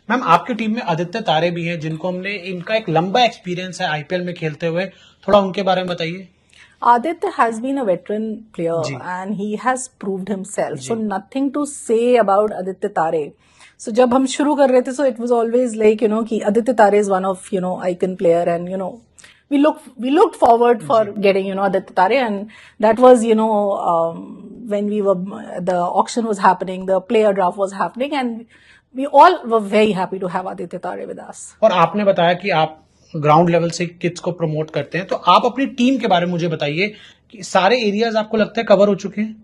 Ma'am आपकी team में आदित्य तारे भी हैं जिनको हमने इनका एक लंबा एक्सपीरियंस है आईपीएल में खेलते हुए, थोड़ा उनके बारे में बताइए। Aditya has been a veteran player ji and he has proved himself. So ji nothing to say about Aditya Tare. So जब हम शुरू कर रहे थे, so it was always like कि Aditya Tare is one of icon player, and we looked forward for getting Aditya Tare, and that was when the auction was happening, the player draft was happening, and we all were very happy to have Aditya Tare with us. और आपने बताया कि आप ground level से kids को promote करते हैं, तो आप अपनी टीम के बारे में मुझे बताइए कि सारे एरियाज आपको लगता है कवर हो चुके हैं?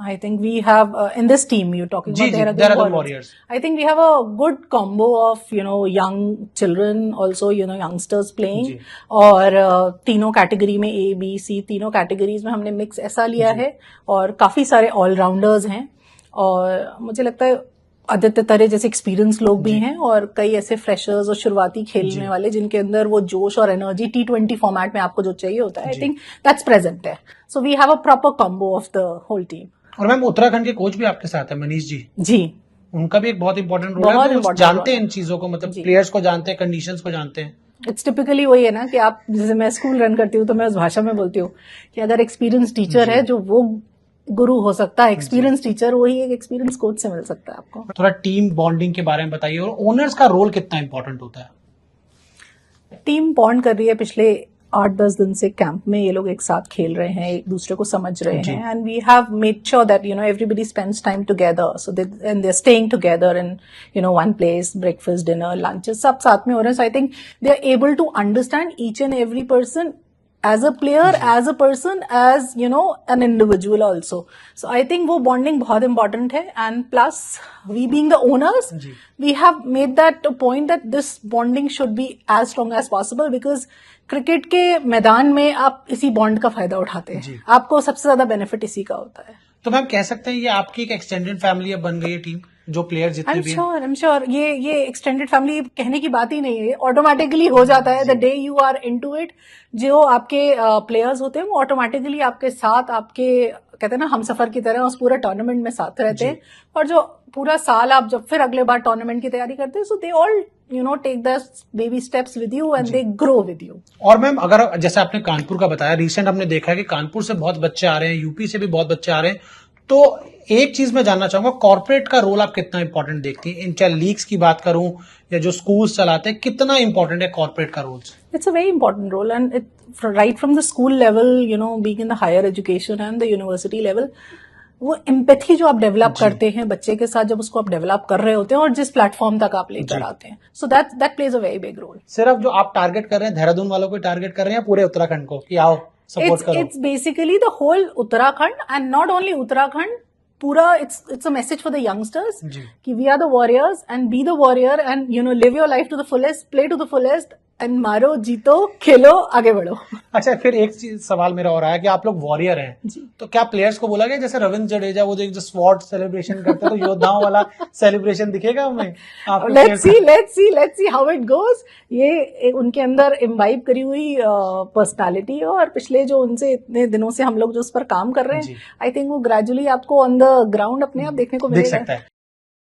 I think we have in this team you're talking ji about ji Dehradun Warriors. I think we have a good combo of young children, also youngsters playing, जी और तीनों कैटेगरी में A B C तीनों categories में हमने mix ऐसा लिया है, और काफी सारे ऑलराउंडर्स हैं, और मुझे लगता है आदित्य तारे जैसे एक्सपीरियंस लोग भी हैं, और कई ऐसे फ्रेशर्स और शुरुआती खेलने वाले जिनके अंदर वो जोश और एनर्जी T20 फॉर्मेट में आपको जो चाहिए होता है, आई थिंक दैट्स प्रेजेंट है. So we have a proper combo of the whole team. और मैम उत्तराखंड के कोच भी आपके साथ है, मनीष जी जी, उनका भी एक बहुत इंपॉर्टेंट रोल है, वो जानते हैं इन चीजों को, मतलब प्लेयर्स को जानते हैं, कंडीशंस को जानते हैं. इट्स टिपिकली वही है ना कि आप, जैसे मैं स्कूल रन करती हूँ तो मैं उस भाषा में बोलती हूँ कि अगर एक्सपीरियंस टीचर है जो वो गुरु हो सकता है, एक्सपीरियंस टीचर वही एक एक्सपीरियंस कोच से मिल सकता है आपको. थोड़ा टीम बॉन्डिंग के बारे में बताइए, और ओनर्स का रोल कितना इंपॉर्टेंट होता है? टीम बॉन्ड कर रही है, पिछले 8-10 दिन से कैंप में ये लोग एक साथ खेल रहे हैं, एक दूसरे को समझ रहे हैं, and we have made sure that everybody spends time together, so they and they are staying together in one place, breakfast, dinner, lunches सब साथ में हो रहे हैं. So I think they are able to understand each and every person as a player, as a person, as an individual also. So I think वो bonding बहुत important है, and plus we being the owners, we have made that a point that this bonding should be as strong as possible, because cricket के मैदान में आप इसी bond का फायदा उठाते हैं, आपको सबसे ज्यादा बेनिफिट इसी का होता है. तो मैम कह सकते हैं ये आपकी एक एक्सटेंडेड फैमिली अब बन गई है टीम, जो प्लेयर जितने भी हैं. I'm sure ये एक्सटेंडेड फैमिली कहने की बात ही नहीं है, ऑटोमेटिकली हो जाता है. The day you are into it, जो आपके प्लेयर्स होते हैं वो ऑटोमेटिकली आपके साथ, आपके कहते हैं ना हम सफर की तरह उस पूरे टूर्नामेंट में साथ रहते हैं, और जो पूरा साल आप जब फिर अगले बार टूर्नामेंट की तैयारी करते हैं, so they all take the baby steps with you and they grow with you. और मैम अगर जैसे आपने कानपुर का बताया, रिसेंट हमने देखा है कि कानपुर से बहुत बच्चे आ रहे हैं, यूपी से भी बहुत बच्चे आ रहे हैं, तो एक चीज मैं जानना चाहूंगा, कॉर्पोरेट का रोल आप कितना इंपॉर्टेंट देखती हैं? इन चाहे लीग्स की बात करूं या जो स्कूल्स चलाते हैं, कितना इंपॉर्टेंट है कॉर्पोरेट का role? It's a very important role, and right from the school level, being in the higher education and the university level, वो एम्पैथी जो आप डेवलप करते हैं बच्चे के साथ, जब उसको आप डेवलप कर रहे होते हैं और जिस प्लेटफॉर्म तक आप लेकर आते हैं, so that plays a very big role. सिर्फ जो आप टारगेट कर रहे हैं देहरादून वालों को टारगेट कर रहे हैं, पूरे उत्तराखंड को कि आओ सपोर्ट करो? It's basically the whole Uttarakhand, and not only Uttarakhand, पूरा it's a message for the youngsters कि we are the warriors, and be the warrior, and live your life to the fullest, play to the fullest, and मारो, जीतो, खेलो, आगे बढ़ो. अच्छा, फिर एक चीज सवाल मेरा और आया कि आप लोग वॉरियर हैं, तो क्या प्लेयर्स को बोला गया जैसे रविंद्र जडेजा वो जो स्वॉर्ड सेलिब्रेशन करते हैं, तो योद्धाओं वाला सेलिब्रेशन दिखेगा हमें? Let's see how it goes. ये उनके अंदर इम्बाइब करी हुई पर्सनालिटी है, और पिछले जो उनसे इतने दिनों से हम लोग जो उस पर काम कर रहे हैं, आई थिंक वो ग्रेजुअली आपको ऑन द ग्राउंड अपने आप देखने को मिलेगा.